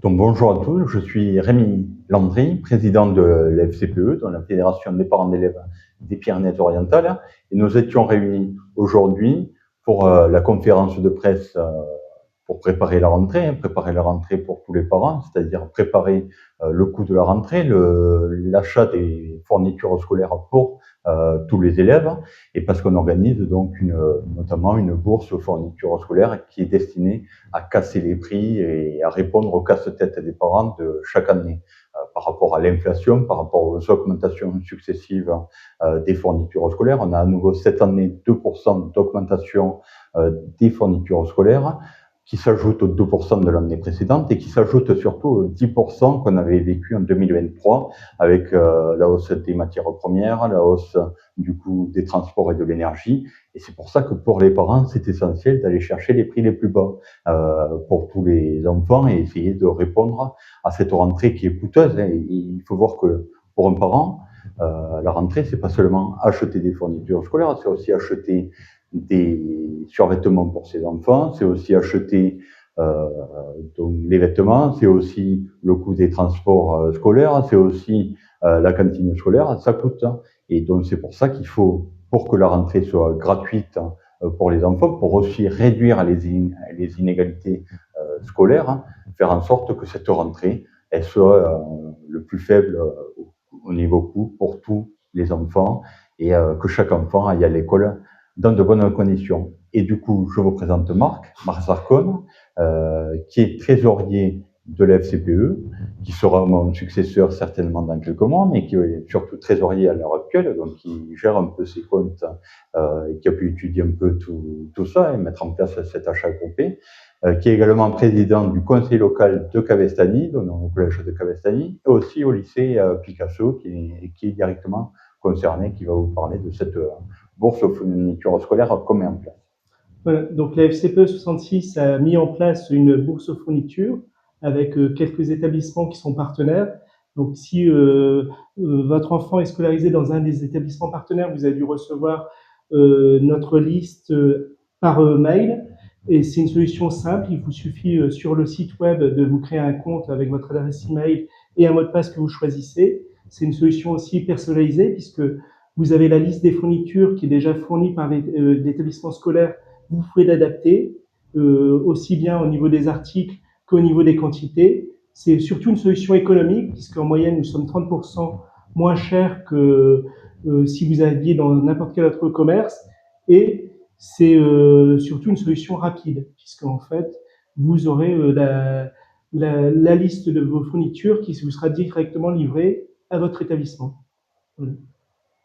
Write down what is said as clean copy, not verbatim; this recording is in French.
Donc, bonjour à tous, je suis Rémi Landry, président de la FCPE, dans la Fédération des parents d'élèves des Pyrénées-Orientales, et nous étions réunis aujourd'hui pour la conférence de presse pour préparer la rentrée pour tous les parents, c'est-à-dire préparer le coût de la rentrée, l'achat des fournitures scolaires pour tous les élèves, et parce qu'on organise donc notamment une bourse aux fournitures scolaires qui est destinée à casser les prix et à répondre aux casse-têtes des parents de chaque année par rapport à l'inflation, par rapport aux augmentations successives des fournitures scolaires. On a à nouveau cette année 2% d'augmentation des fournitures scolaires, qui s'ajoute aux 2% de l'année précédente et qui s'ajoute surtout aux 10% qu'on avait vécu en 2023 avec la hausse des matières premières, la hausse du coût des transports et de l'énergie. Et c'est pour ça que pour les parents, c'est essentiel d'aller chercher les prix les plus bas pour tous les enfants et essayer de répondre à cette rentrée qui est coûteuse. Et il faut voir que pour un parent, la rentrée, c'est pas seulement acheter des fournitures scolaires, c'est aussi acheter des survêtements pour ses enfants, c'est aussi acheter donc les vêtements, c'est aussi le coût des transports scolaires, c'est aussi la cantine scolaire, ça coûte. Et donc c'est pour ça qu'il faut, pour que la rentrée soit gratuite pour les enfants, pour aussi réduire les inégalités scolaires, faire en sorte que cette rentrée elle soit le plus faible au niveau coût pour tous les enfants et que chaque enfant aille à l'école dans de bonnes conditions. Et du coup, je vous présente Marc Zarcone, qui est trésorier de la FCPE, qui sera mon successeur certainement dans quelques mois, mais qui est surtout trésorier à l'heure actuelle, donc qui gère un peu ses comptes et qui a pu étudier un peu tout ça et mettre en place cet achat groupé, qui est également président du conseil local de Cavestany, donc au collège de Cavestany, et aussi au lycée Picasso, qui est directement concerné, qui va vous parler de cette bourse aux fournitures scolaires qu'on met en place. Voilà, donc la FCPE 66 a mis en place une bourse aux fournitures avec quelques établissements qui sont partenaires. Donc si votre enfant est scolarisé dans un des établissements partenaires, vous avez dû recevoir notre liste par mail. Et c'est une solution simple, il vous suffit sur le site web de vous créer un compte avec votre adresse email et un mot de passe que vous choisissez. C'est une solution aussi personnalisée puisque vous avez la liste des fournitures qui est déjà fournie par l'établissement scolaire. Vous pouvez l'adapter aussi bien au niveau des articles qu'au niveau des quantités. C'est surtout une solution économique puisqu'en moyenne nous sommes 30% moins chers que si vous aviez dans n'importe quel autre commerce, et c'est surtout une solution rapide puisqu'en fait vous aurez la liste de vos fournitures qui vous sera directement livrée à votre établissement. Voilà.